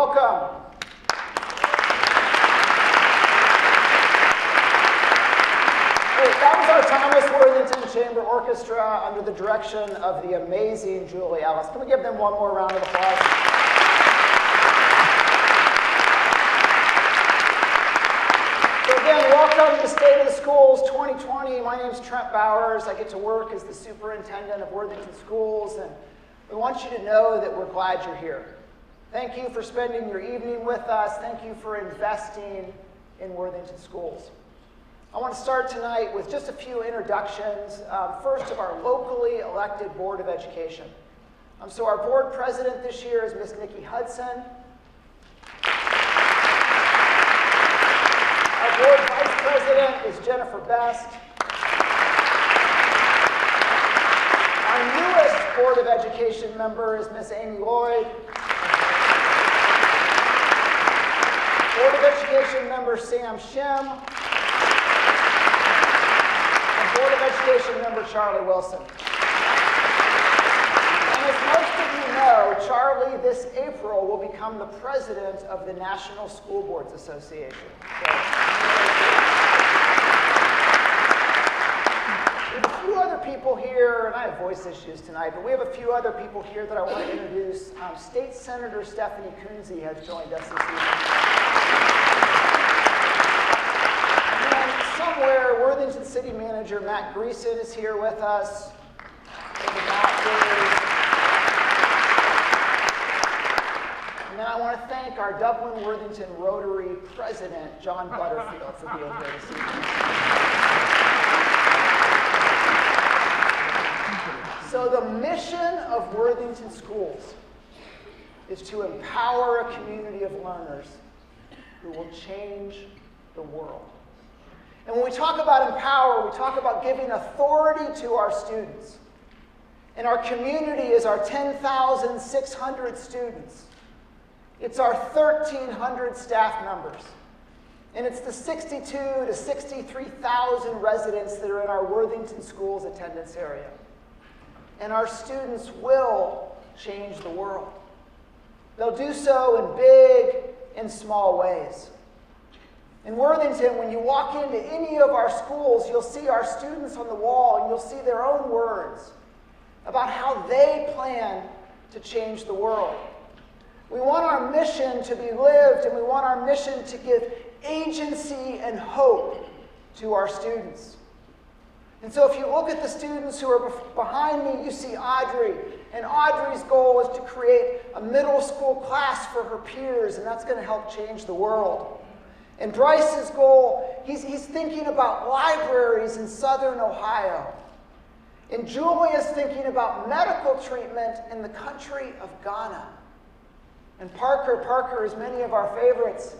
welcome. That was our Thomas Worthington Chamber Orchestra under the direction of the amazing Julie Ellis. Can we give them one more round of applause? So again, welcome to State of the Schools 2020. My name is Trent Bowers. I get to work as the superintendent of Worthington Schools, and we want you to know that we're glad you're here. Thank you for spending your evening with us. Thank you for investing in Worthington Schools. I want to start tonight with just a few introductions. First, of our locally elected Board of Education. So our board president this year is Miss Nikki Hudson. Our board vice president is Jennifer Best. Our newest Board of Education member is Miss Amy Lloyd. Board of Education member Sam Shim. Board of Education member Charlie Wilson. And as most of you know, Charlie this April will become the president of the National School Boards Association. So, we have a few other people here, and I have voice issues tonight, but we have a few other people here that I want to introduce. State Senator Stephanie Kunze has joined us this evening. Somewhere, Worthington City Manager Matt Greason is here with us. And then I want to thank our Dublin-Worthington Rotary President, John Butterfield, for being here this evening. So the mission of Worthington Schools is to empower a community of learners who will change the world. And when we talk about empower, we talk about giving authority to our students. And our community is our 10,600 students. It's our 1,300 staff members. And it's the 62,000 to 63,000 residents that are in our Worthington Schools attendance area. And our students will change the world. They'll do so in big and small ways. In Worthington, when you walk into any of our schools, you'll see our students on the wall, and you'll see their own words about how they plan to change the world. We want our mission to be lived, and we want our mission to give agency and hope to our students. And so if you look at the students who are behind me, you see Audrey. And Audrey's goal is to create a middle school class for her peers, and that's going to help change the world. And Bryce's goal, he's thinking about libraries in southern Ohio. And Julia's thinking about medical treatment in the country of Ghana. And Parker is many of our favorites.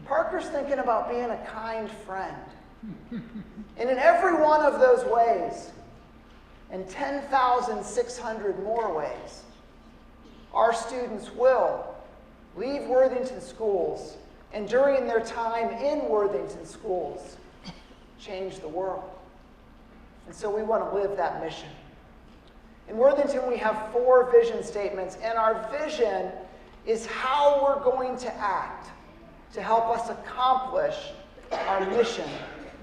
Parker's thinking about being a kind friend. And in every one of those ways, and 10,600 more ways, our students will leave Worthington Schools and during their time in Worthington Schools, change the world. And so we want to live that mission. In Worthington, we have 4 vision statements, and our vision is how we're going to act to help us accomplish our mission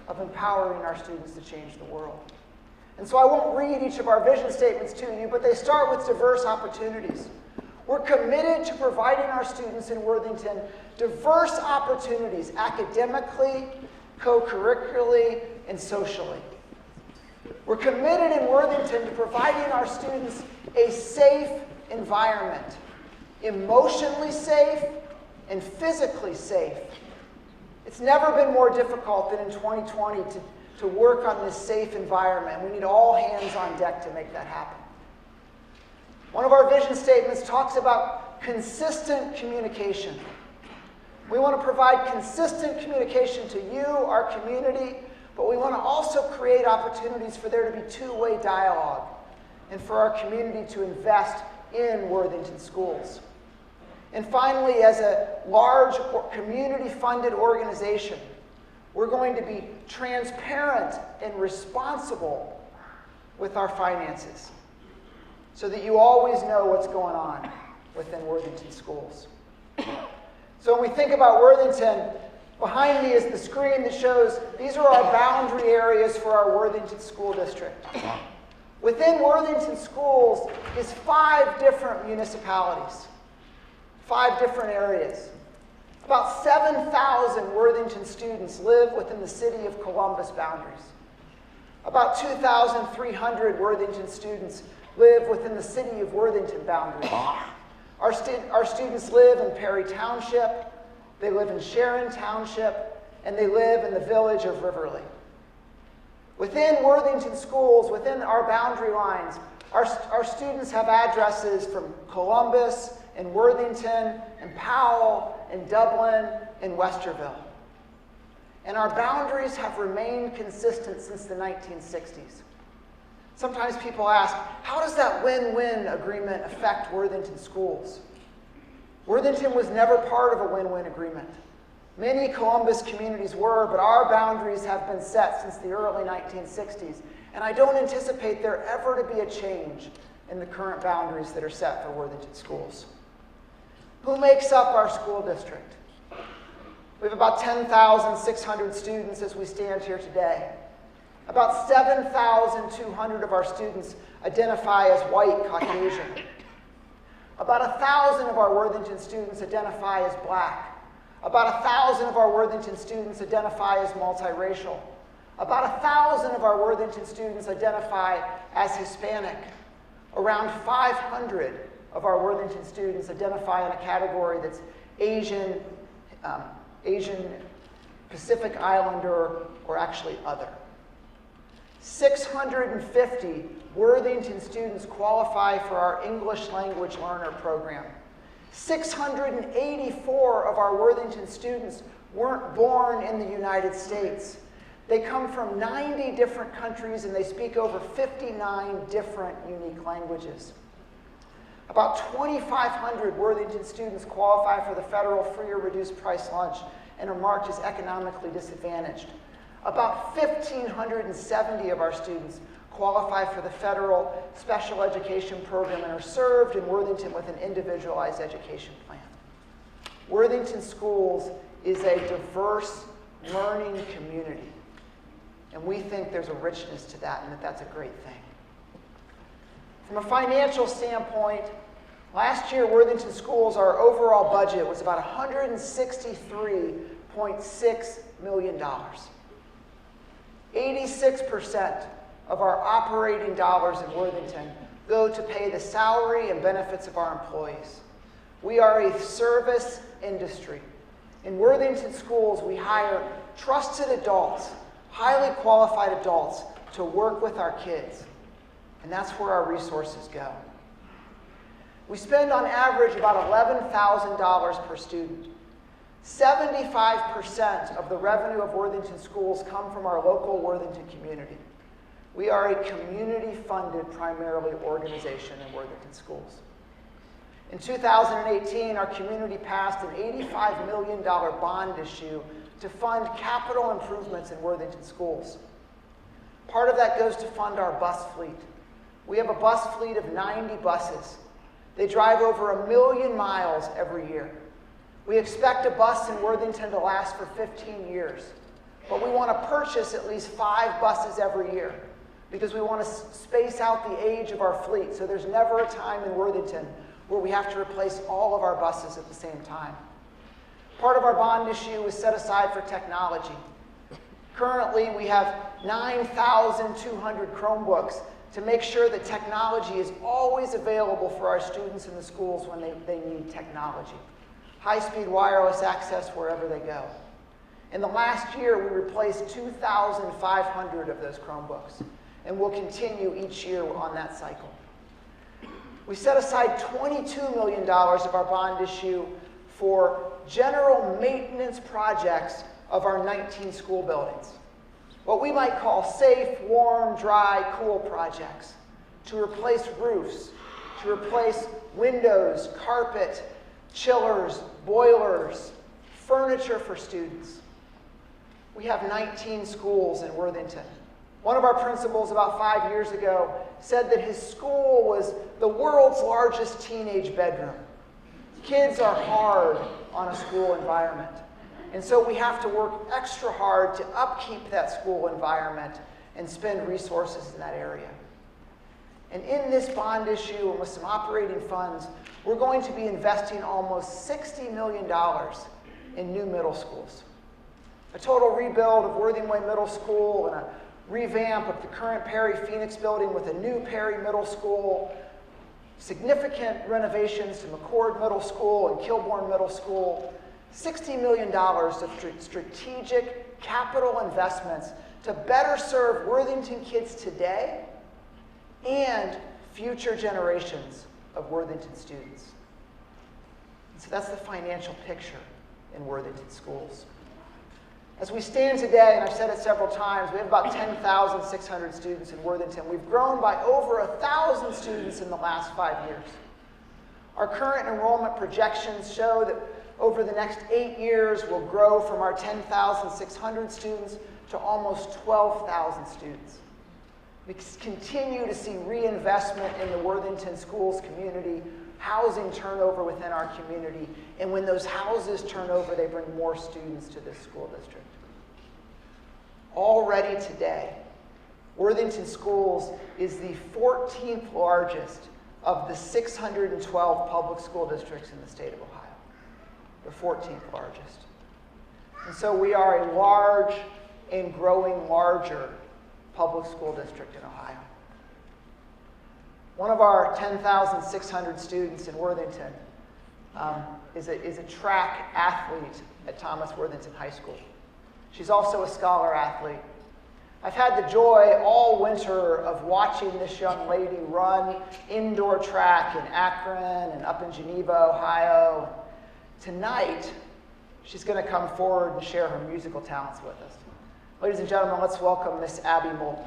of empowering our students to change the world. And so I won't read each of our vision statements to you, but they start with diverse opportunities. We're committed to providing our students in Worthington diverse opportunities academically, co-curricularly, and socially. We're committed in Worthington to providing our students a safe environment, emotionally safe and physically safe. It's never been more difficult than in 2020 to work on this safe environment. We need all hands on deck to make that happen. One of our vision statements talks about consistent communication. We want to provide consistent communication to you, our community, but we want to also create opportunities for there to be two-way dialogue and for our community to invest in Worthington Schools. And finally, as a large community-funded organization, we're going to be transparent and responsible with our finances so that you always know what's going on within Worthington Schools. So when we think about Worthington, behind me is the screen that shows these are our boundary areas for our Worthington School District. Within Worthington Schools is 5 different municipalities, 5 different areas. About 7,000 Worthington students live within the city of Columbus boundaries. About 2,300 Worthington students live within the city of Worthington boundaries. Our students live in Perry Township, they live in Sharon Township, and they live in the village of Riverly. Within Worthington Schools, within our boundary lines, our students have addresses from Columbus and Worthington and Powell and Dublin and Westerville. And our boundaries have remained consistent since the 1960s. Sometimes people ask, how does that win-win agreement affect Worthington Schools? Worthington was never part of a win-win agreement. Many Columbus communities were, but our boundaries have been set since the early 1960s, and I don't anticipate there ever to be a change in the current boundaries that are set for Worthington Schools. Who makes up our school district? We have about 10,600 students as we stand here today. About 7,200 of our students identify as white Caucasian. About 1,000 of our Worthington students identify as black. About 1,000 of our Worthington students identify as multiracial. About 1,000 of our Worthington students identify as Hispanic. Around 500 of our Worthington students identify in a category that's Asian, Pacific Islander, or actually other. 650 Worthington students qualify for our English language learner program. 684 of our Worthington students weren't born in the United States. They come from 90 different countries and they speak over 59 different unique languages. About 2,500 Worthington students qualify for the federal free or reduced price lunch and are marked as economically disadvantaged. About 1,570 of our students qualify for the federal special education program and are served in Worthington with an individualized education plan. Worthington Schools is a diverse learning community, and we think there's a richness to that and that that's a great thing. From a financial standpoint, last year Worthington Schools, our overall budget was about $163.6 million. 86% of our operating dollars in Worthington go to pay the salary and benefits of our employees. We are a service industry. In Worthington Schools, we hire trusted adults, highly qualified adults, to work with our kids. And that's where our resources go. We spend on average about $11,000 per student. 75% of the revenue of Worthington Schools come from our local Worthington community. We are a community-funded, primarily, organization in Worthington Schools. In 2018, our community passed an $85 million bond issue to fund capital improvements in Worthington Schools. Part of that goes to fund our bus fleet. We have a bus fleet of 90 buses. They drive over 1 million miles every year. We expect a bus in Worthington to last for 15 years, but we want to purchase at least 5 buses every year because we want to space out the age of our fleet, so there's never a time in Worthington where we have to replace all of our buses at the same time. Part of our bond issue is set aside for technology. Currently, we have 9,200 Chromebooks to make sure that technology is always available for our students in the schools when they need technology. High-speed wireless access wherever they go. In the last year, we replaced 2,500 of those Chromebooks, and we'll continue each year on that cycle. We set aside $22 million of our bond issue for general maintenance projects of our 19 school buildings. What we might call safe, warm, dry, cool projects to replace roofs, to replace windows, carpet, chillers, boilers, furniture for students. We have 19 schools in Worthington. One of our principals about 5 years ago said that his school was the world's largest teenage bedroom. Kids are hard on a school environment. And so we have to work extra hard to upkeep that school environment and spend resources in that area. And in this bond issue and with some operating funds, we're going to be investing almost $60 million in new middle schools. A total rebuild of Worthing Way Middle School and a revamp of the current Perry Phoenix building with a new Perry Middle School, significant renovations to McCord Middle School and Kilbourne Middle School, $60 million of strategic capital investments to better serve Worthington kids today and future generations of Worthington students. And so that's the financial picture in Worthington schools. As we stand today, and I've said it several times, we have about 10,600 students in Worthington. We've grown by over 1,000 students in the last 5 years. Our current enrollment projections show that over the next 8 years, we'll grow from our 10,600 students to almost 12,000 students. We continue to see reinvestment in the Worthington schools community, housing turnover within our community, and when those houses turn over, they bring more students to this school district. Already today, Worthington Schools is the 14th largest of the 612 public school districts in the state of Ohio. The 14th largest. And so we are a large and growing larger public school district in Ohio. One of our 10,600 students in Worthington is a track athlete at Thomas Worthington High School. She's also a scholar athlete. I've had the joy all winter of watching this young lady run indoor track in Akron and up in Geneva, Ohio. Tonight, she's going to come forward and share her musical talents with us. Ladies and gentlemen, let's welcome Miss Abby Moulton.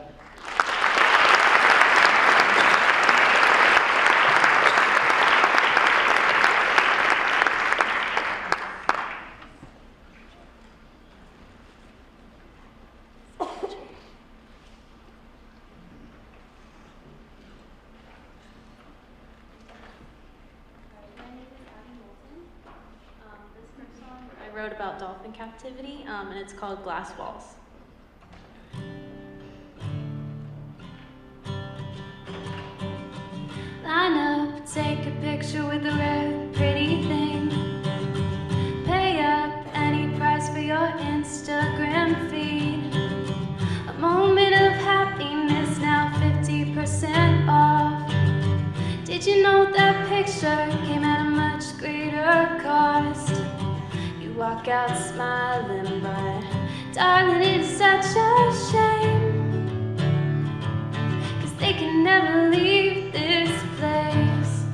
Wrote about dolphin captivity, and it's called Glass Walls. Line up, take a picture with a rare, pretty thing. Pay up any price for your Instagram feed. A moment of happiness, now 50% off. Did you know that picture came at a much greater cost? Walk out smiling, but darling, it's such a shame, 'cause they can never leave this place.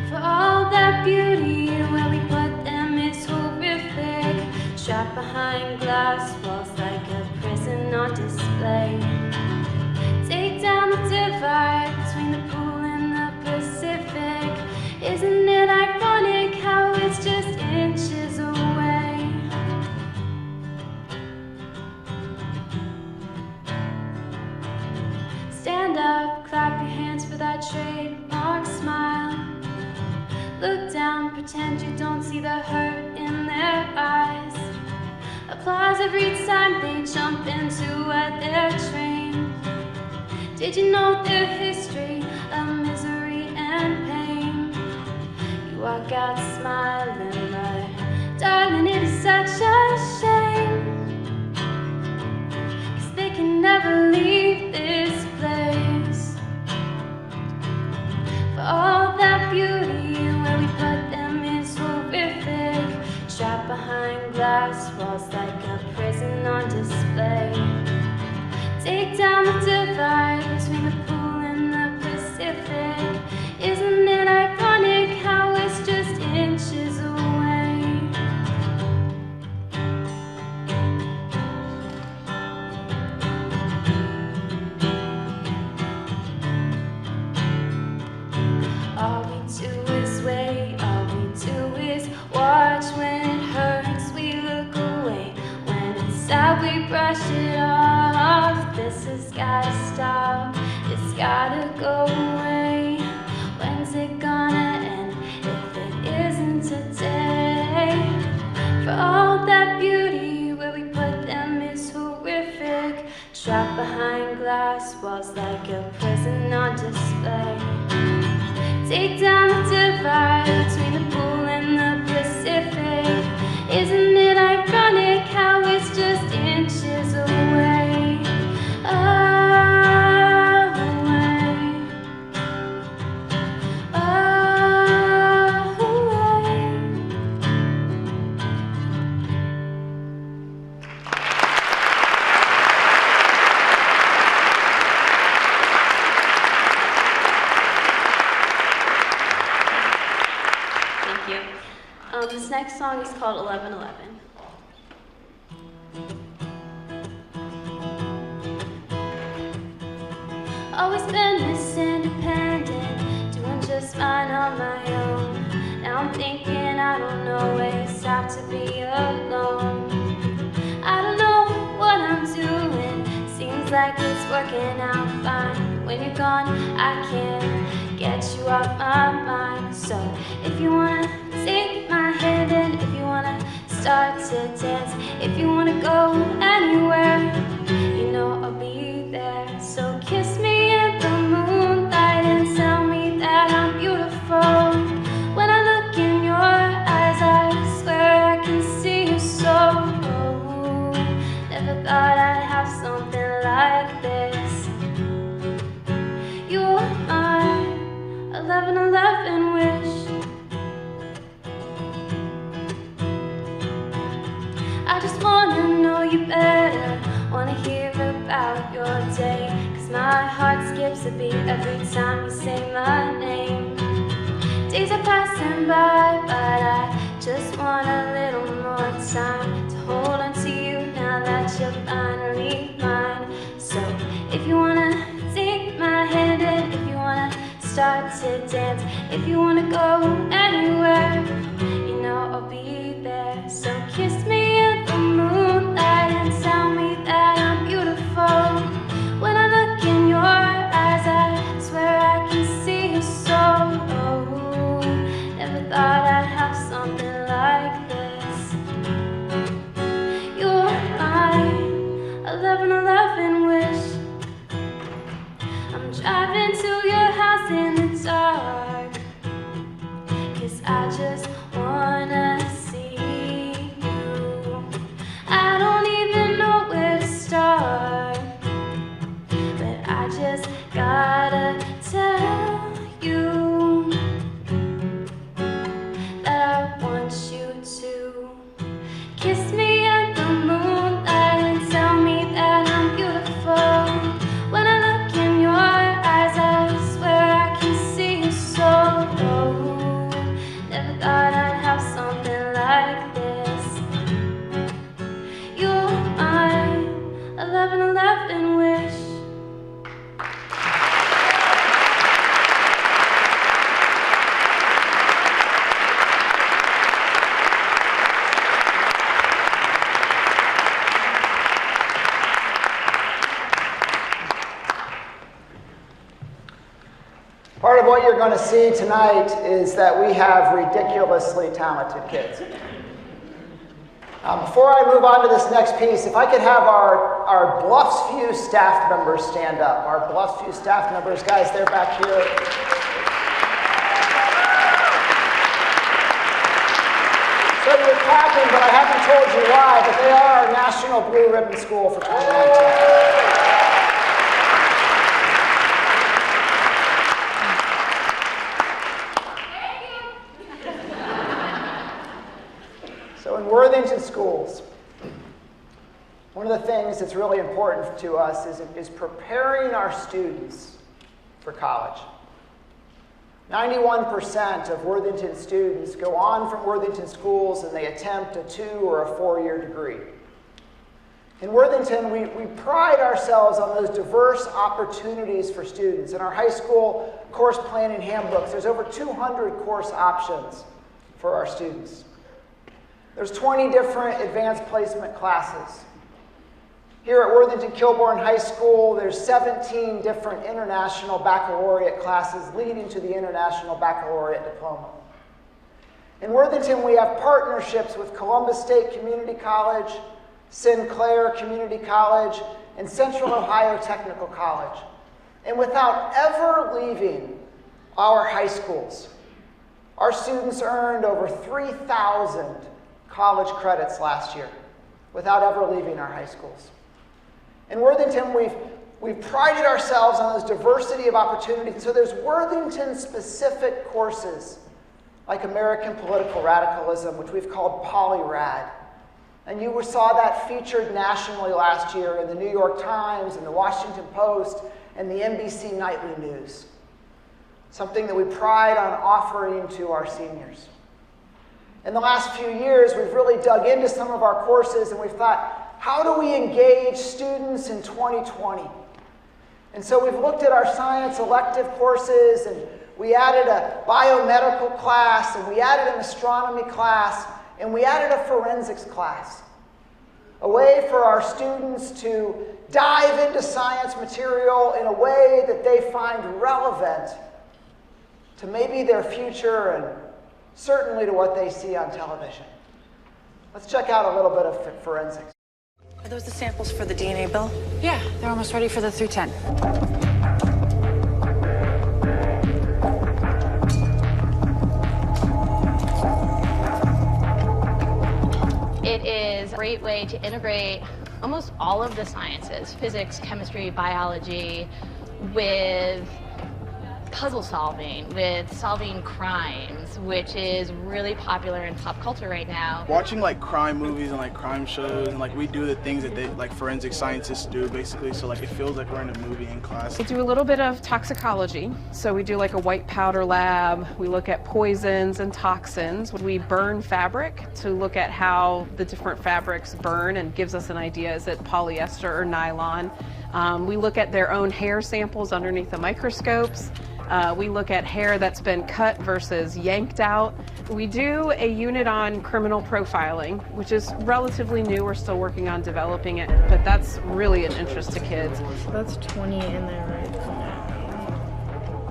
For all that beauty, where we put them is horrific, trapped behind glass walls like a prison on display. Take down the divide between the pool and the Pacific. Isn't it ironic how it's just inches away? Stand up, clap your hands for that trademark smile. Look down, pretend you don't see the hurt in their eyes. Applause every time they jump into their train. Did you know their history of misery and pain? Walk out smiling, but darling, it is such a shame, 'cause they can never leave this place. For all that beauty, where we put them is horrific, trapped behind glass walls like a prison on display. Take down the divide between the pool and the Pacific. Isn't it ironic how it's just inches away? All we do is wait, all we do is watch. When it hurts, we look away. When it's sad, we brush it off. This has gotta stop, it's gotta go away. When's it gonna end? down the divide between the pool and the Pacific. Isn't it ironic how it's just inches away? This next song is called 11:11. Always been this independent, doing just fine on my own. Now I'm thinking I don't always have to be alone. I don't know what I'm doing, seems like it's working out fine. When you're gone, I can't get you off my mind. So if you wanna take my hand and if you wanna start to dance, if you wanna go anywhere, you know I'll be there. So kiss me in the moonlight and tell me that I'm beautiful. When I look in your eyes, I swear I can see your soul. Never thought I'd have something like this. You're my 11:11 wish. I just wanna know you better, wanna hear about your day, 'cause my heart skips a beat every time you say my name. Days are passing by, but I just want a little more time to hold on to you now that you're finally mine. So if you wanna take my hand and if you wanna start to dance, if you wanna go anywhere, you know I'll be there. So kiss me in the moonlight and tell me that I'm beautiful. When I look in your eyes, I swear I can see your soul. Never thought I'd have something like this. You're my 11:11 wish. I'm driving to your house in the dark, 'cause I just wanna see you. I don't even know where to start, but I just gotta tell you that I want you to kiss me in the moonlight and tell me that I'm beautiful. When I look in your eyes, I swear I can see your soul. Never thought I'd have something like this. You're my 11:11 wish. Part of what you're going to see tonight is that we have ridiculously talented kids. Before I move on to this next piece, if I could have our Bluffs View staff members stand up. Our Bluffs View staff members, guys, they're back here. So you're clapping, but I haven't told you why, but they are our National Blue Ribbon School for 2019. So in Worthington schools, one of the things that's really important to us is preparing our students for college. 91% of Worthington students go on from Worthington schools and they attempt a 2 or a 4-year degree. In Worthington, we pride ourselves on those diverse opportunities for students. In our high school course planning handbooks, there's over 200 course options for our students. There's 20 different advanced placement classes. Here at Worthington Kilbourne High School, there's 17 different international baccalaureate classes leading to the International Baccalaureate Diploma. In Worthington, we have partnerships with Columbus State Community College, Sinclair Community College, and Central Ohio Technical College. And without ever leaving our high schools. Our students earned over 3,000 college credits last year without ever leaving our high schools. In Worthington, we've prided ourselves on this diversity of opportunities. So there's Worthington-specific courses like American Political Radicalism, which we've called PolyRad. And you saw that featured nationally last year in the New York Times and the Washington Post and the NBC Nightly News. Something that we pride on offering to our seniors. In the last few years, we've really dug into some of our courses and we've thought, how do we engage students in 2020? And so we've looked at our science elective courses, and we added a biomedical class, and we added an astronomy class, and we added a forensics class. A way for our students to dive into science material in a way that they find relevant to maybe their future and certainly to what they see on television. Let's check out a little bit of forensics. Are those the samples for the DNA, Bill? Yeah, they're almost ready for the 310. It is a great way to integrate almost all of the sciences, physics, chemistry, biology, with puzzle solving, with solving crimes, which is really popular in pop culture right now. Watching like crime movies and like crime shows, and like we do the things that they like forensic scientists do basically, so like it feels like we're in a movie in class. We do a little bit of toxicology, so we do like a white powder lab, we look at poisons and toxins. We burn fabric to look at how the different fabrics burn and gives us an idea, is it polyester or nylon. We look at their own hair samples underneath the microscopes. We look at hair that's been cut versus yanked out. We do a unit on criminal profiling, which is relatively new. We're still working on developing it, but that's really an interest to kids. That's 20 in there, right?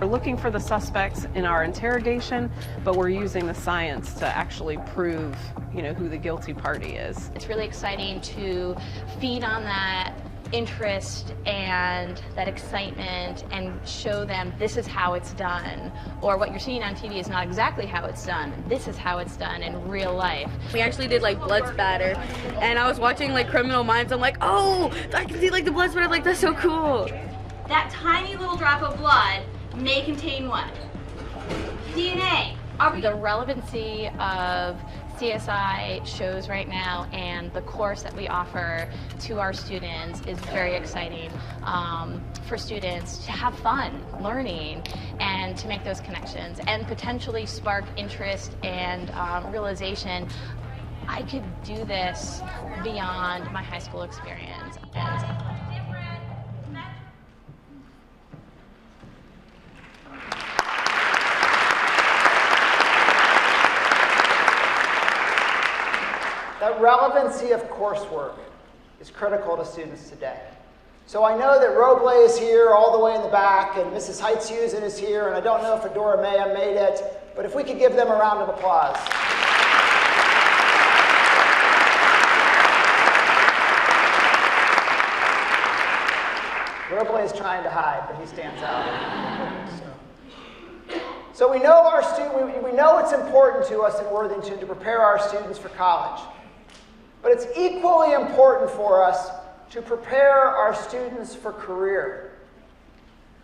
We're looking for the suspects in our interrogation, but we're using the science to actually prove, who the guilty party is. It's really exciting to feed on that interest and that excitement and show them this is how it's done, or what you're seeing on TV is not exactly how it's done. This is how it's done in real life. We actually did like blood spatter, and I was watching like Criminal Minds. I'm like, oh, I can see like the blood spatter. Like, that's so cool. That tiny little drop of blood may contain what? DNA. The relevancy of CSI shows right now and the course that we offer to our students is very exciting for students to have fun learning and to make those connections and potentially spark interest and realization. I could do this beyond my high school experience. That relevancy of coursework is critical to students today. So I know that Roble is here all the way in the back, and Mrs. Heitz-Husen is here, and I don't know if Adora Maya made it, but if we could give them a round of applause. Roble is trying to hide, but he stands out. So we know we know it's important to us in Worthington to prepare our students for college. But it's equally important for us to prepare our students for career.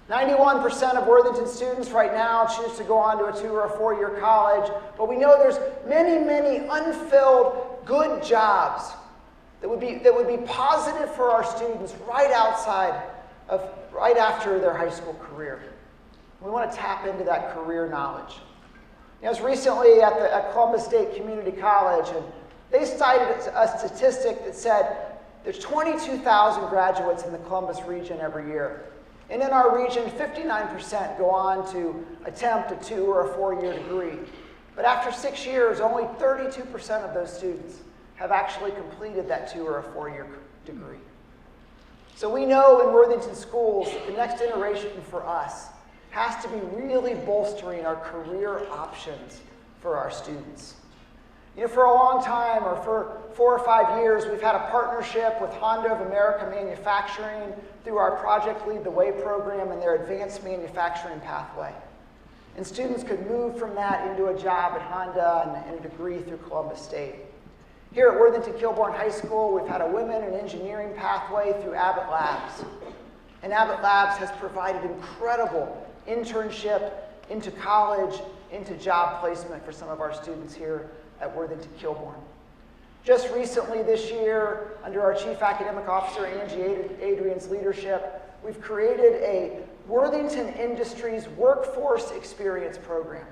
91% of Worthington students right now choose to go on to a 2- or 4-year college, but we know there's many, many unfilled good jobs that would be positive for our students right after their high school career. We want to tap into that career knowledge. I was recently at Columbus State Community College, and they cited a statistic that said there's 22,000 graduates in the Columbus region every year. And in our region, 59% go on to attempt a 2- or a 4-year degree. But after 6 years, only 32% of those students have actually completed that 2- or a 4-year degree. So we know in Worthington schools that the next iteration for us has to be really bolstering our career options for our students. For a long time, or for 4 or 5 years, we've had a partnership with Honda of America Manufacturing through our Project Lead the Way program and their advanced manufacturing pathway. And students could move from that into a job at Honda and a degree through Columbus State. Here at Worthington Kilbourne High School, we've had a women in engineering pathway through Abbott Labs. And Abbott Labs has provided incredible internship into college, into job placement for some of our students here at Worthington Kilbourne. Just recently this year, under our Chief Academic Officer, Angie Adrian's leadership, we've created a Worthington Industries Workforce Experience Program.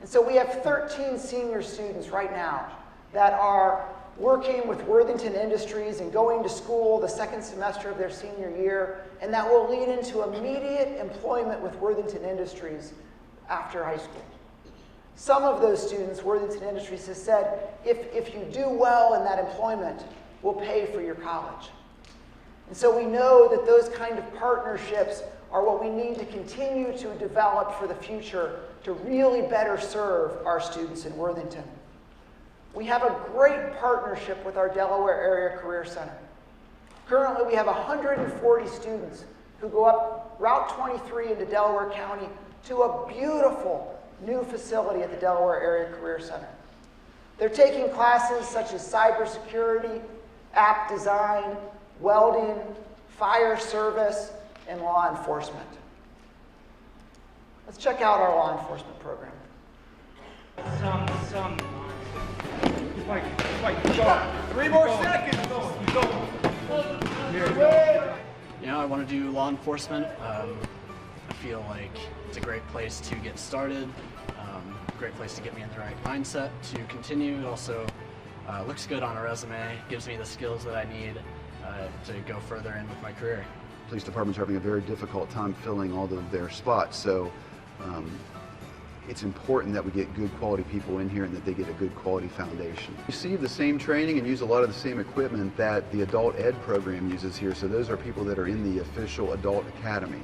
And so we have 13 senior students right now that are working with Worthington Industries and going to school the second semester of their senior year, and that will lead into immediate employment with Worthington Industries after high school. Some of those students, Worthington Industries has said, if you do well in that employment, we'll pay for your college. And so we know that those kind of partnerships are what we need to continue to develop for the future to really better serve our students in Worthington. We have a great partnership with our Delaware Area Career Center. Currently, we have 140 students who go up Route 23 into Delaware County to a beautiful new facility at the Delaware Area Career Center. They're taking classes such as cybersecurity, app design, welding, fire service, and law enforcement. Let's check out our law enforcement program. Three more seconds. You know, I want to do law enforcement. I feel like it's a great place to get started, great place to get me in the right mindset to continue. It also looks good on a resume, gives me the skills that I need to go further in with my career. Police departments are having a very difficult time filling all of their spots, so it's important that we get good quality people in here and that they get a good quality foundation. Receive the same training and use a lot of the same equipment that the adult ed program uses here, so those are people that are in the official adult academy.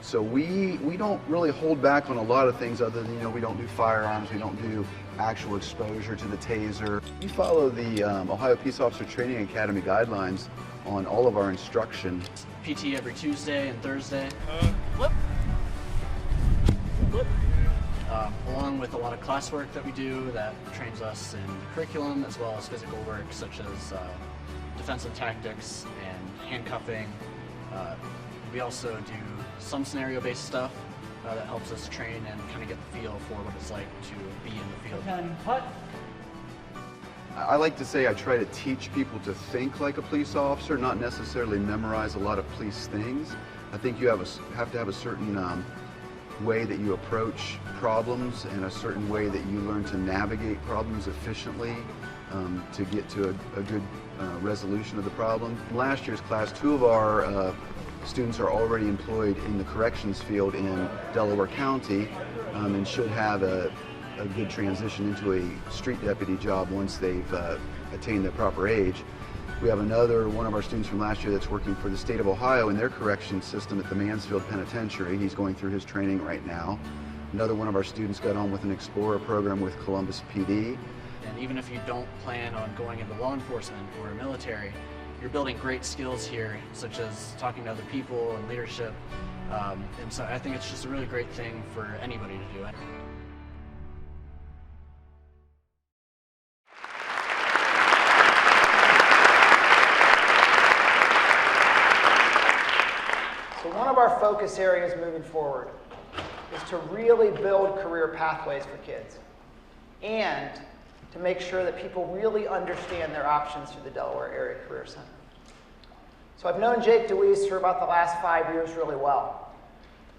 So we don't really hold back on a lot of things other than, you know, we don't do firearms, we don't do actual exposure to the taser. We follow the Ohio Peace Officer Training Academy guidelines on all of our instruction. PT every Tuesday and Thursday. Flip. Flip. Along with a lot of classwork that we do that trains us in curriculum as well as physical work such as defensive tactics and handcuffing. We also do some scenario-based stuff that helps us train and kind of get the feel for what it's like to be in the field. I like to say I try to teach people to think like a police officer, not necessarily memorize a lot of police things. I think you have to have a certain way that you approach problems and a certain way that you learn to navigate problems efficiently to get to a good resolution of the problem. In last year's class, 2 of our students are already employed in the corrections field in Delaware County and should have a good transition into a street deputy job once they've attained their proper age. We have another one of our students from last year that's working for the state of Ohio in their corrections system at the Mansfield Penitentiary. He's going through his training right now. Another one of our students got on with an Explorer program with Columbus PD. And even if you don't plan on going into law enforcement or military, you're building great skills here, such as talking to other people and leadership. And so I think it's just a really great thing for anybody to do. So one of our focus areas moving forward is to really build career pathways for kids and to make sure that people really understand their options through the Delaware Area Career Center. So I've known Jake DeWeese for about the last 5 years really well.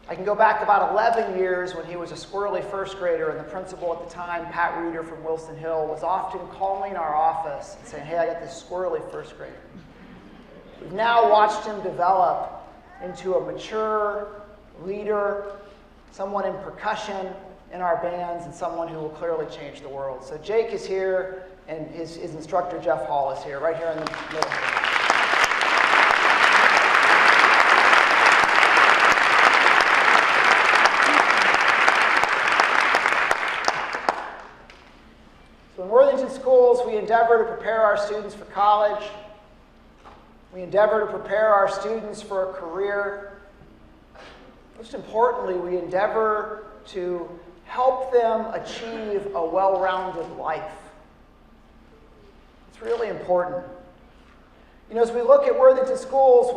I can go back about 11 years when he was a squirrely first grader, and the principal at the time, Pat Reeder from Wilson Hill, was often calling our office and saying, hey, I got this squirrely first grader. We've now watched him develop into a mature leader, someone in percussion in our bands, and someone who will clearly change the world. So Jake is here, and his instructor, Jeff Hall, is here, right here in the middle. So in Worthington Schools, we endeavor to prepare our students for college. We endeavor to prepare our students for a career. Most importantly, we endeavor to help them achieve a well-rounded life. It's really important. You know, as we look at Worthington Schools,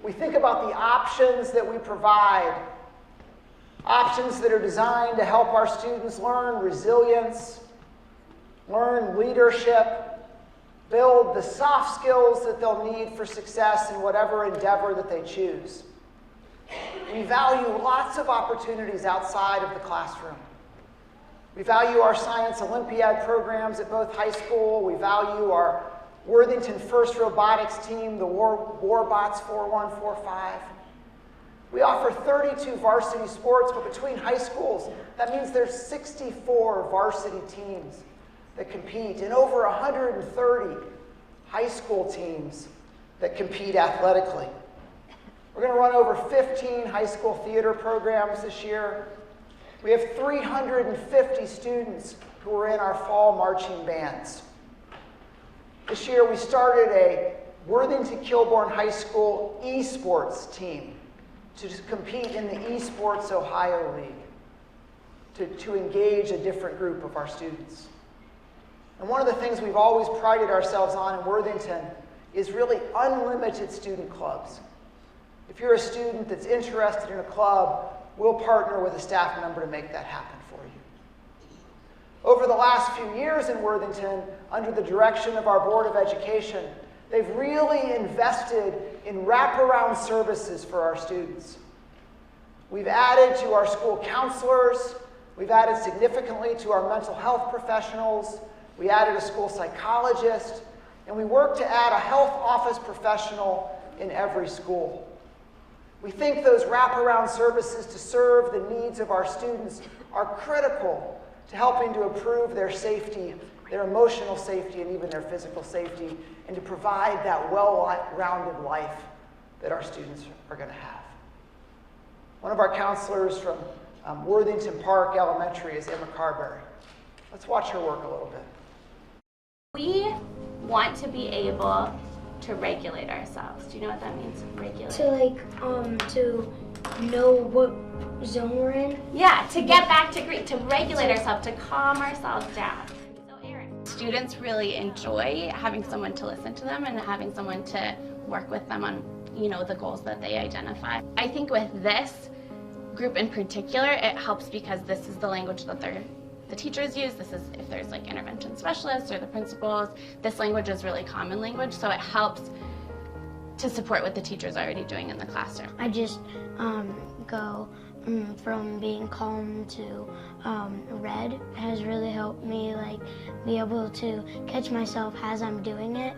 we think about the options that we provide, options that are designed to help our students learn resilience, learn leadership, build the soft skills that they'll need for success in whatever endeavor that they choose. We value lots of opportunities outside of the classroom. We value our Science Olympiad programs at both high school. We value our Worthington First Robotics team, the Warbots 4145. We offer 32 varsity sports, but between high schools, that means there's 64 varsity teams that compete and over 130 high school teams that compete athletically. We're going to run over 15 high school theater programs this year. We have 350 students who are in our fall marching bands. This year we started a Worthington Kilbourne High School esports team to compete in the Esports Ohio League, to engage a different group of our students. And one of the things we've always prided ourselves on in Worthington is really unlimited student clubs. If you're a student that's interested in a club, we'll partner with a staff member to make that happen for you. Over the last few years in Worthington, under the direction of our Board of Education, they've really invested in wraparound services for our students. We've added to our school counselors. We've added significantly to our mental health professionals. We added a school psychologist. And we work to add a health office professional in every school. We think those wraparound services to serve the needs of our students are critical to helping to improve their safety, their emotional safety, and even their physical safety, and to provide that well-rounded life that our students are going to have. One of our counselors from Worthington Park Elementary is Emma Carberry. Let's watch her work a little bit. We want to be able to regulate ourselves. Do you know what that means? Regulate. To know what zone we're in? Yeah, to get back to Greek, to regulate ourselves, to calm ourselves down. So Aaron, students really enjoy having someone to listen to them and having someone to work with them on, you know, the goals that they identify. I think with this group in particular, it helps because this is the language that the teachers use. This is if there's like intervention specialists or the principals. This language is really common language, so it helps to support what the teacher's already doing in the classroom. I just go from being calm to red has really helped me be able to catch myself as I'm doing it,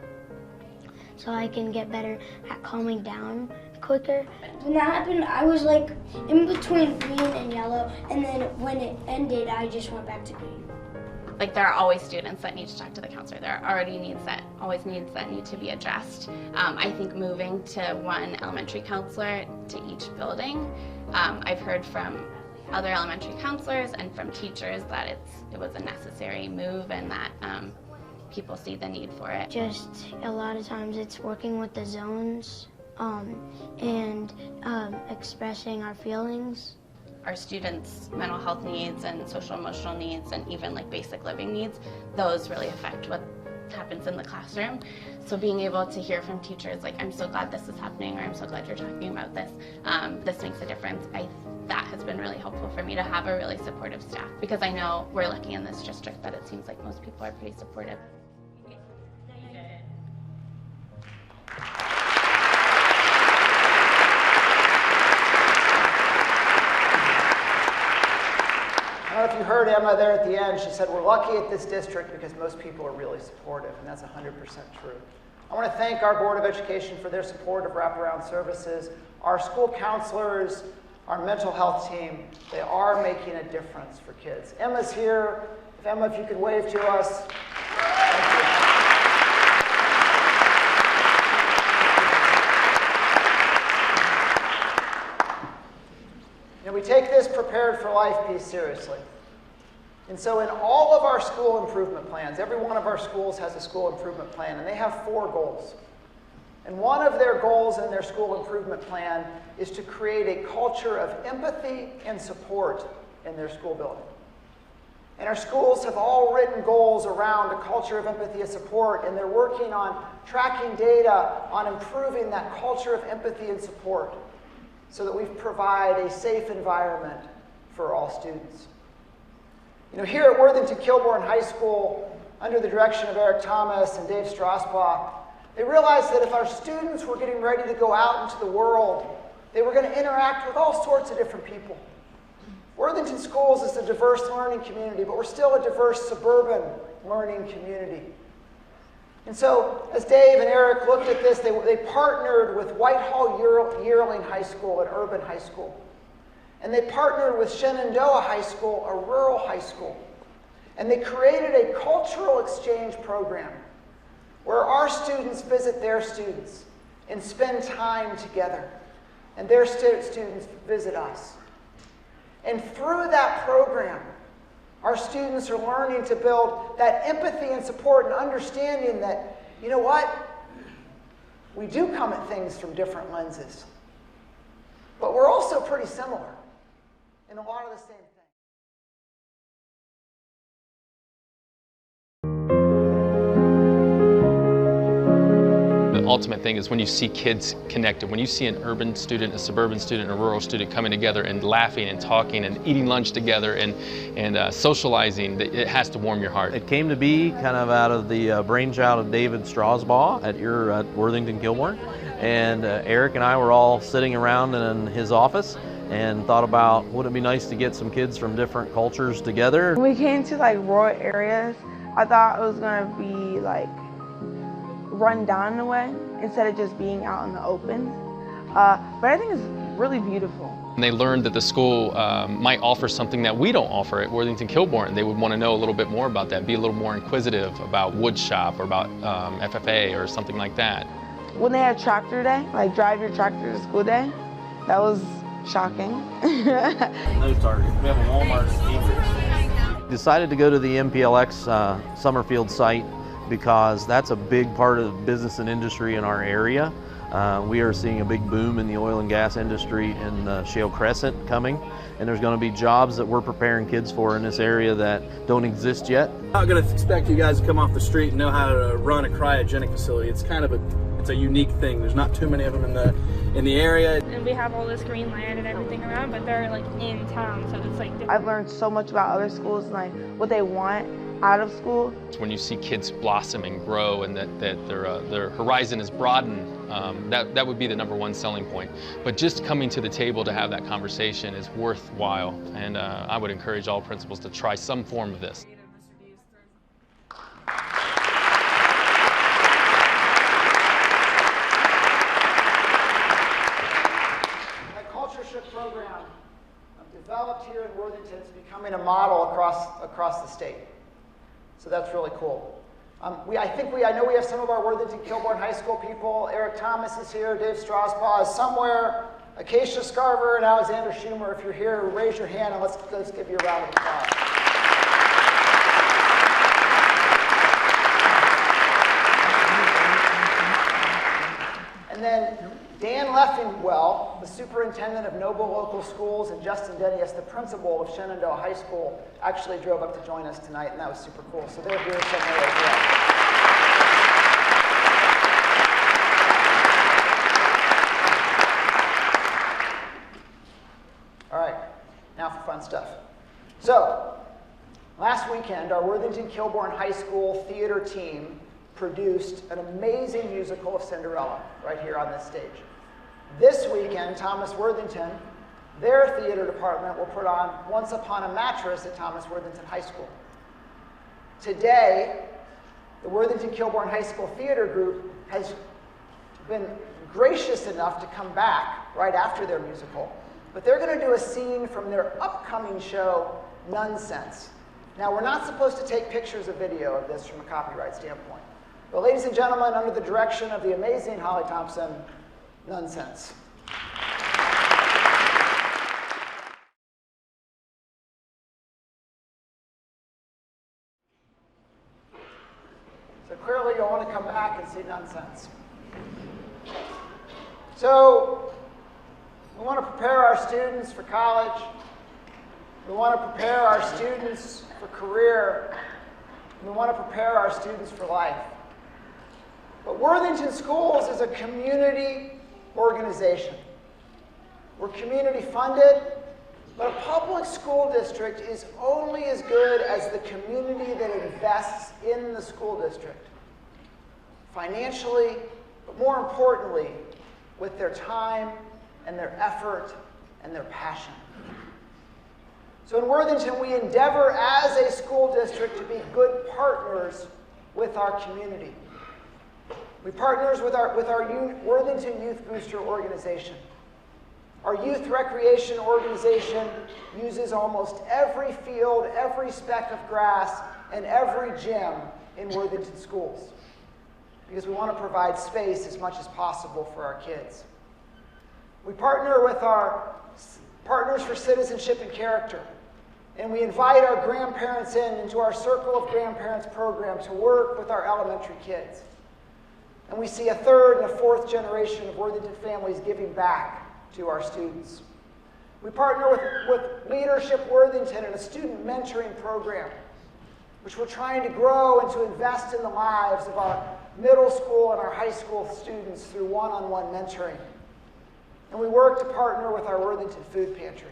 so I can get better at calming down quicker. When that happened, I was in between green and yellow, and then when it ended, I just went back to green. There are always students that need to talk to the counselor. There are already needs that need to be addressed. I think moving to one elementary counselor to each building, I've heard from other elementary counselors and from teachers that it was a necessary move and that people see the need for it. Just a lot of times it's working with the zones and expressing our feelings. Our students' mental health needs and social emotional needs and even basic living needs, those really affect what happens in the classroom. So being able to hear from teachers I'm so glad this is happening, or I'm so glad you're talking about this, this makes a difference. That has been really helpful for me to have a really supportive staff, because I know we're lucky in this district that it seems like most people are pretty supportive. I don't know if you heard Emma there at the end. She said, we're lucky at this district because most people are really supportive, and that's 100% true. I want to thank our Board of Education for their support of wraparound services, our school counselors, our mental health team. They are making a difference for kids. Emma's here. Emma, if you could wave to us. We take this Prepared for Life piece seriously. And so in all of our school improvement plans, every one of our schools has a school improvement plan, and they have 4 goals. And one of their goals in their school improvement plan is to create a culture of empathy and support in their school building. And our schools have all written goals around a culture of empathy and support, and they're working on tracking data on improving that culture of empathy and support so that we provide a safe environment for all students. You know, here at Worthington Kilbourne High School, under the direction of Eric Thomas and Dave Strasbaugh, they realized that if our students were getting ready to go out into the world, they were going to interact with all sorts of different people. Worthington Schools is a diverse learning community, but we're still a diverse suburban learning community. And so, as Dave and Eric looked at this, they partnered with Whitehall Yearling High School, an urban high school. And they partnered with Shenandoah High School, a rural high school. And they created a cultural exchange program where our students visit their students and spend time together. And their students visit us. And through that program, our students are learning to build that empathy and support and understanding that, you know what? We do come at things from different lenses. But we're also pretty similar in a lot of the same things. The ultimate thing is when you see kids connected, when you see an urban student, a suburban student, a rural student coming together and laughing and talking and eating lunch together and socializing, it has to warm your heart. It came to be kind of out of the brainchild of David Strasbaugh at Worthington Kilbourne. And Eric and I were all sitting around in his office and thought about, wouldn't it be nice to get some kids from different cultures together? When we came to like rural areas, I thought it was going to be like run down in a way instead of just being out in the open. But I think it's really beautiful. And they learned that the school might offer something that we don't offer at Worthington Kilbourne. They would want to know a little bit more about that, be a little more inquisitive about wood shop or about FFA or something like that. When they had tractor day, like drive your tractor to school day, that was shocking. No Target. We have a Walmart Steamers. Decided to go to the MPLX Summerfield site because that's a big part of the business and industry in our area. We are seeing a big boom in the oil and gas industry in the Shale Crescent coming, and there's going to be jobs that we're preparing kids for in this area that don't exist yet. I'm not going to expect you guys to come off the street and know how to run a cryogenic facility. It's kind of a unique thing. There's not too many of them in the area. And we have all this green land and everything around, but they're like in town, so it's like different. I've learned so much about other schools and like what they want out of school. When you see kids blossom and grow and that their horizon is broadened, that would be the #1 selling point. But just coming to the table to have that conversation is worthwhile, and I would encourage all principals to try some form of this. That culture shift program developed here in Worthington is becoming a model across the state. So that's really cool. I know we have some of our Worthington Kilbourne High School people. Eric Thomas is here, Dave Strasbaugh is somewhere, Acacia Scarver and Alexander Schumer. If you're here, raise your hand and let's give you a round of applause. And then Dan Leffingwell, the superintendent of Noble Local Schools, and Justin Dennius, the principal of Shenandoah High School, actually drove up to join us tonight, and that was super cool. So they're here somewhere as well. All right, now for fun stuff. So, last weekend, our Worthington Kilbourne High School theater team produced an amazing musical of Cinderella right here on this stage. This weekend, Thomas Worthington, their theater department, will put on Once Upon a Mattress at Thomas Worthington High School. Today, the Worthington Kilbourne High School theater group has been gracious enough to come back right after their musical, but they're going to do a scene from their upcoming show, Nonsense. Now, we're not supposed to take pictures of video of this from a copyright standpoint, but ladies and gentlemen, under the direction of the amazing Holly Thompson, Nonsense. So clearly you'll want to come back and see Nonsense. So we want to prepare our students for college. We want to prepare our students for career. We want to prepare our students for life. But Worthington Schools is a community organization. We're community funded, but a public school district is only as good as the community that invests in the school district. Financially, but more importantly, with their time and their effort and their passion. So in Worthington, we endeavor as a school district to be good partners with our community. We partner with our Worthington Youth Booster organization. Our youth recreation organization uses almost every field, every speck of grass, and every gym in Worthington schools because we want to provide space as much as possible for our kids. We partner with our Partners for Citizenship and Character, and we invite our grandparents into our Circle of Grandparents program to work with our elementary kids. And we see a third and a fourth generation of Worthington families giving back to our students. We partner with Leadership Worthington in a student mentoring program, which we're trying to grow and to invest in the lives of our middle school and our high school students through one-on-one mentoring. And we work to partner with our Worthington Food Pantry.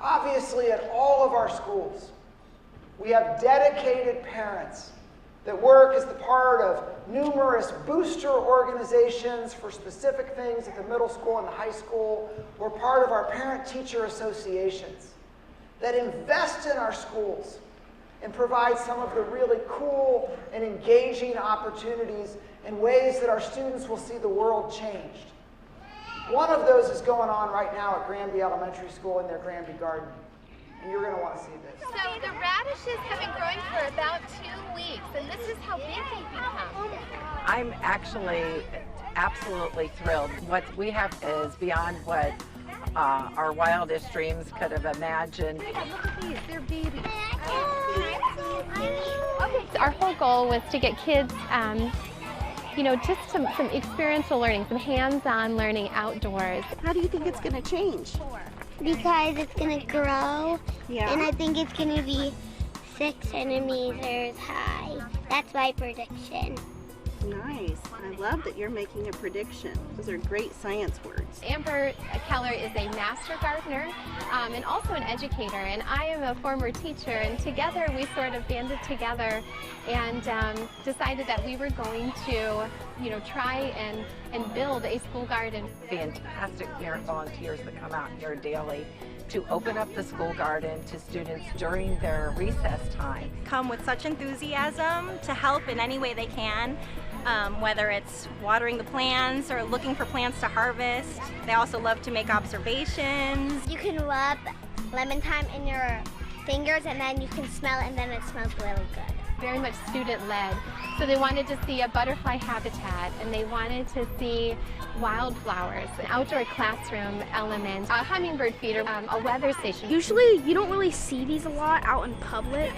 Obviously, at all of our schools, we have dedicated parents that work as the part of numerous booster organizations for specific things at the middle school and the high school, or part of our parent-teacher associations that invest in our schools and provide some of the really cool and engaging opportunities and ways that our students will see the world changed. One of those is going on right now at Granby Elementary School in their Granby Garden. And you're going to want to see this. So the radishes have been growing for about 2 weeks, and this is how big they've become. I'm actually absolutely thrilled. What we have is beyond what our wildest dreams could have imagined. Look at these, they're babies. Okay, so our whole goal was to get kids just some experiential learning, some hands-on learning outdoors. How do you think it's going to change? Because it's going to grow, yeah. And I think it's going to be 6 centimeters high. That's my prediction. Nice. I love that you're making a prediction. Those are great science words. Amber Keller is a master gardener and also an educator, and I am a former teacher, and together we sort of banded together and decided that we were going to try and build a school garden. Fantastic parent volunteers that come out here daily to open up the school garden to students during their recess time. Come with such enthusiasm to help in any way they can, whether it's watering the plants or looking for plants to harvest. They also love to make observations. You can rub lemon thyme in your fingers and then you can smell it and then it smells really good. Very much student-led. So they wanted to see a butterfly habitat, and they wanted to see wildflowers, an outdoor classroom element, a hummingbird feeder, a weather station. Usually you don't really see these a lot out in public.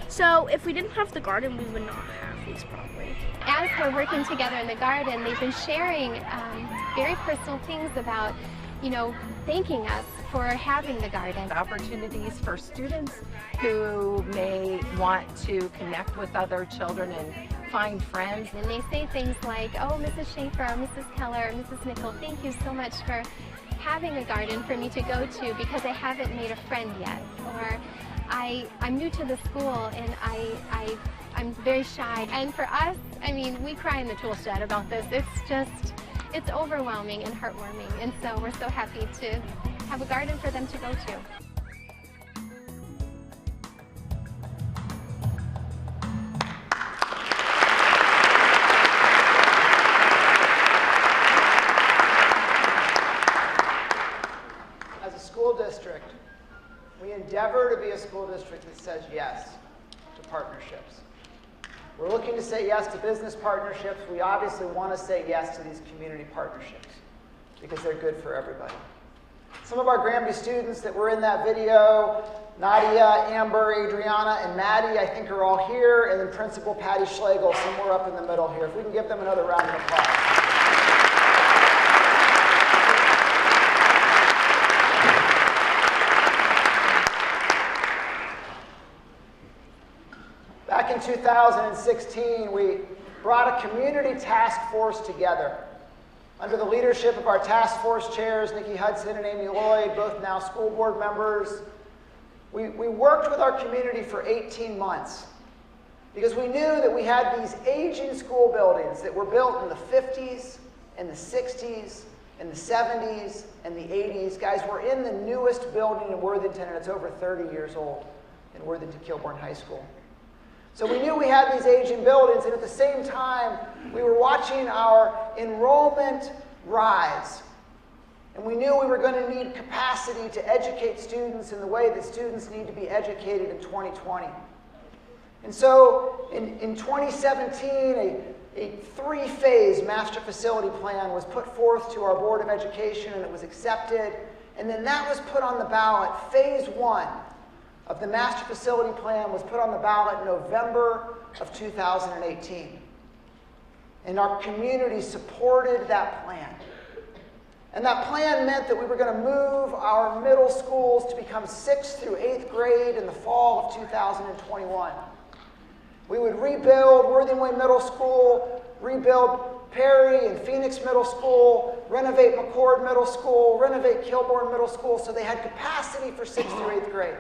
So if we didn't have the garden, we would not have these probably. As we're working together in the garden, they've been sharing very personal things about, thanking us for having the garden. Opportunities for students who may want to connect with other children and find friends. And they say things like, oh, Mrs. Schaefer, Mrs. Keller, Mrs. Nickel, thank you so much for having a garden for me to go to because I haven't made a friend yet. Or I'm new to the school and I'm very shy. And for us, we cry in the tool shed about this. It's overwhelming and heartwarming. And so we're so happy to have a garden for them to go to. As a school district, we endeavor to be a school district that says yes to partnerships. We're looking to say yes to business partnerships. We obviously want to say yes to these community partnerships because they're good for everybody. Some of our Granby students that were in that video, Nadia, Amber, Adriana, and Maddie, I think are all here, and then Principal Patty Schlegel somewhere up in the middle here. If we can give them another round of applause. Back in 2016, we brought a community task force together. Under the leadership of our task force chairs, Nikki Hudson and Amy Lloyd, both now school board members, we worked with our community for 18 months because we knew that we had these aging school buildings that were built in the 50s and the 60s and the 70s and the 80s. Guys, we're in the newest building in Worthington, and it's over 30 years old in Worthington Kilbourne High School. So we knew we had these aging buildings, and at the same time, we were watching our enrollment rise. And we knew we were going to need capacity to educate students in the way that students need to be educated in 2020. And so in 2017, a three-phase master facility plan was put forth to our Board of Education, and it was accepted. And then that was put on the ballot. Phase 1 of the master facility plan was put on the ballot in November of 2018. And our community supported that plan. And that plan meant that we were going to move our middle schools to become 6th through 8th grade in the fall of 2021. We would rebuild Worthing Way Middle School, rebuild Perry and Phoenix Middle School, renovate McCord Middle School, renovate Kilbourne Middle School, so they had capacity for 6th through 8th grade.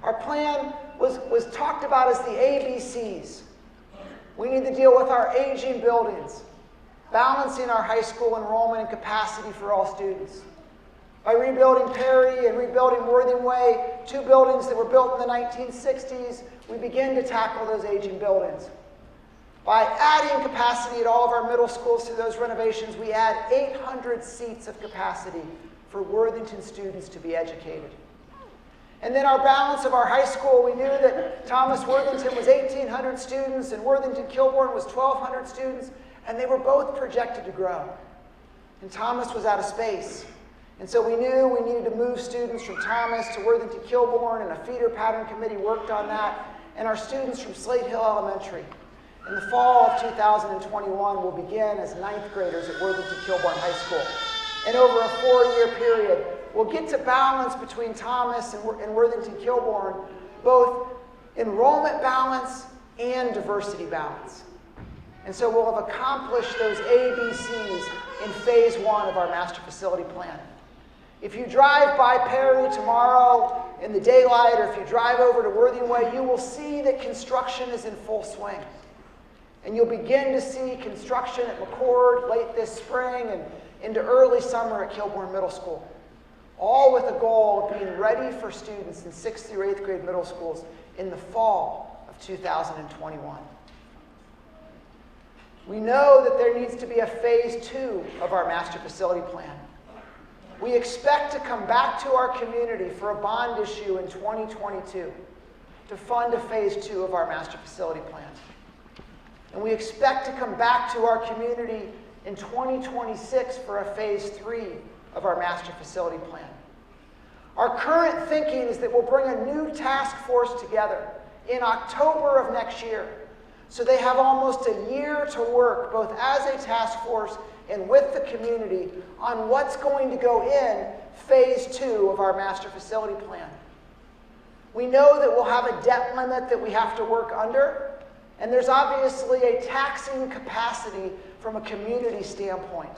Our plan was talked about as the ABCs. We need to deal with our aging buildings, balancing our high school enrollment and capacity for all students. By rebuilding Perry and rebuilding Worthing Way, two buildings that were built in the 1960s, we begin to tackle those aging buildings. By adding capacity at all of our middle schools to those renovations, we add 800 seats of capacity for Worthington students to be educated. And then our balance of our high school, we knew that Thomas Worthington was 1,800 students and Worthington Kilbourne was 1,200 students, and they were both projected to grow. And Thomas was out of space. And so we knew we needed to move students from Thomas to Worthington Kilbourne, and a feeder pattern committee worked on that. And our students from Slate Hill Elementary in the fall of 2021 will begin as 9th graders at Worthington Kilbourne High School. And over a 4-year period, we'll get to balance between Thomas and Worthington Kilbourne, both enrollment balance and diversity balance. And so we'll have accomplished those ABCs in phase 1 of our master facility plan. If you drive by Perry tomorrow in the daylight, or if you drive over to Worthing Way, you will see that construction is in full swing. And you'll begin to see construction at McCord late this spring and into early summer at Kilbourne Middle School, all with the goal of being ready for students in 6th through 8th grade middle schools in the fall of 2021. We know that there needs to be a phase 2 of our master facility plan. We expect to come back to our community for a bond issue in 2022 to fund a phase 2 of our master facility plan. And we expect to come back to our community in 2026 for a phase 3 of our master facility plan. Our current thinking is that we'll bring a new task force together in October of next year. So they have almost a year to work, both as a task force and with the community, on what's going to go in phase 2 of our master facility plan. We know that we'll have a debt limit that we have to work under, and there's obviously a taxing capacity from a community standpoint.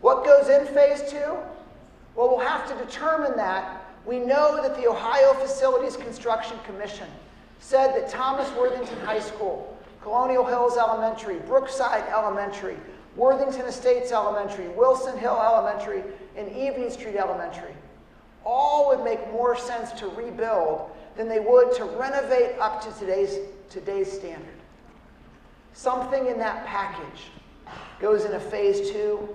What goes in phase 2? Well, we'll have to determine that. We know that the Ohio Facilities Construction Commission said that Thomas Worthington High School, Colonial Hills Elementary, Brookside Elementary, Worthington Estates Elementary, Wilson Hill Elementary, and Evening Street Elementary all would make more sense to rebuild than they would to renovate up to today's standard. Something in that package goes in a phase 2,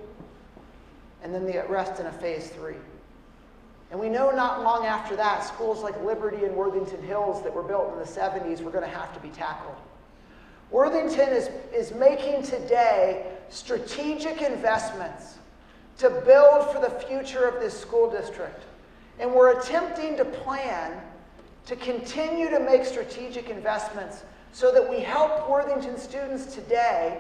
and then the rest in a phase 3. And we know not long after that, schools like Liberty and Worthington Hills that were built in the 70s were going to have to be tackled. Worthington is making today strategic investments to build for the future of this school district. And we're attempting to plan to continue to make strategic investments so that we help Worthington students today,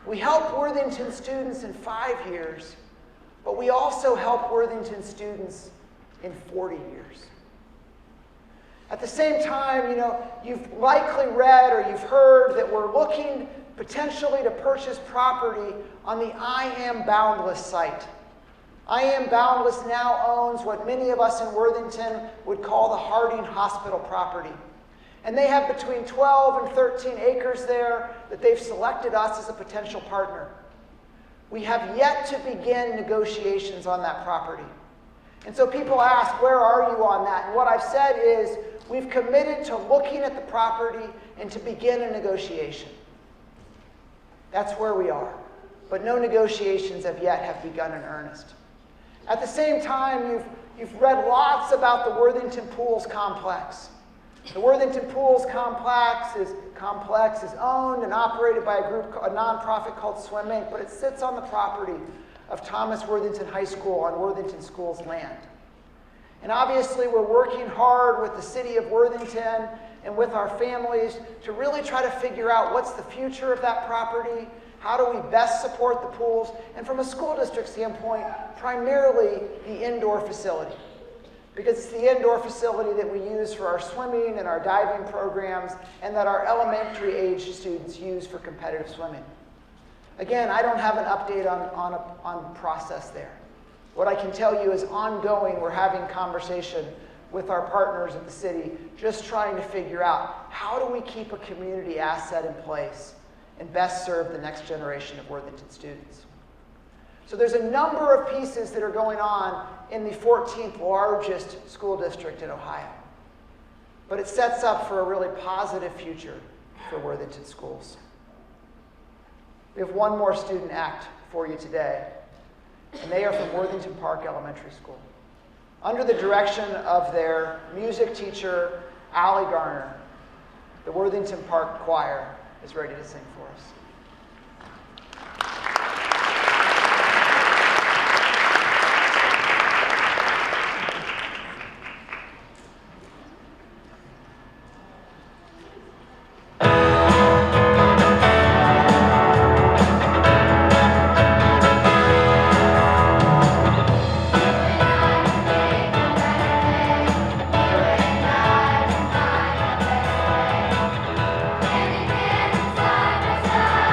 we help Worthington students in 5 years, but we also help Worthington students in 40 years. At the same time, you've likely read or you've heard that we're looking potentially to purchase property on the I Am Boundless site. I Am Boundless now owns what many of us in Worthington would call the Harding Hospital property. And they have between 12 and 13 acres there that they've selected us as a potential partner. We have yet to begin negotiations on that property. And so people ask, where are you on that? And what I've said is, we've committed to looking at the property and to begin a negotiation. That's where we are. But no negotiations have begun in earnest. At the same time, you've read lots about the Worthington Pools complex. The Worthington Pools complex is owned and operated by a nonprofit called Swim Inc., but it sits on the property of Thomas Worthington High School on Worthington School's land. And obviously we're working hard with the city of Worthington and with our families to really try to figure out what's the future of that property, how do we best support the pools, and from a school district standpoint, primarily the indoor facility. Because it's the indoor facility that we use for our swimming and our diving programs and that our elementary age students use for competitive swimming. Again, I don't have an update on process there. What I can tell you is ongoing, we're having conversation with our partners at the city, just trying to figure out how do we keep a community asset in place and best serve the next generation of Worthington students. So there's a number of pieces that are going on in the 14th largest school district in Ohio. But it sets up for a really positive future for Worthington schools. We have one more student act for you today, and they are from Worthington Park Elementary School. Under the direction of their music teacher, Allie Garner, the Worthington Park Choir is ready to sing for us. Side by side.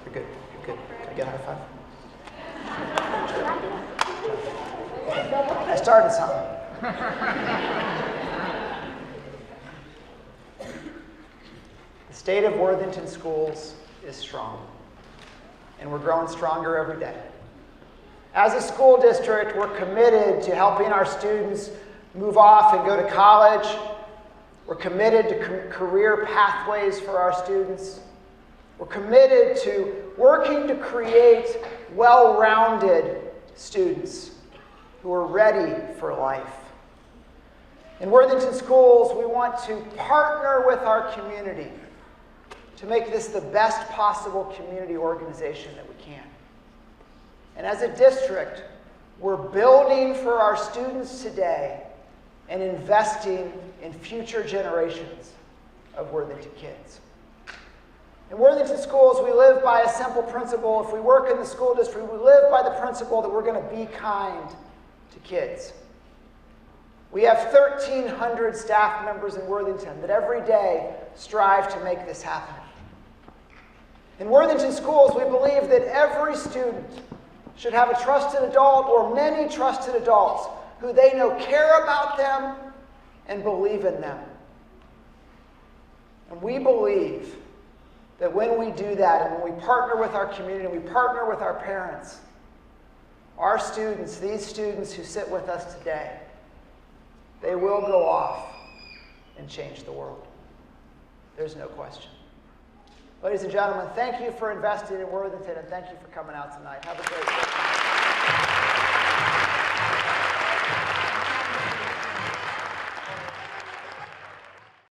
You're good. You're good. Can I get a high five? I started something. The state of Worthington schools is strong, and we're growing stronger every day. As a school district, we're committed to helping our students move off and go to college. We're committed to career pathways for our students. We're committed to working to create well-rounded students who are ready for life. In Worthington Schools, we want to partner with our community to make this the best possible community organization that we can. And as a district, we're building for our students today and investing in future generations of Worthington kids. In Worthington Schools, we live by a simple principle. If we work in the school district, we live by the principle that we're going to be kind to kids. We have 1,300 staff members in Worthington that every day strive to make this happen. In Worthington Schools, we believe that every student should have a trusted adult or many trusted adults who they know care about them and believe in them. And we believe that when we do that and when we partner with our community and we partner with our parents, our students, these students who sit with us today, they will go off and change the world. There's no question. Ladies and gentlemen, thank you for investing in Worthington and thank you for coming out tonight. Have a great day.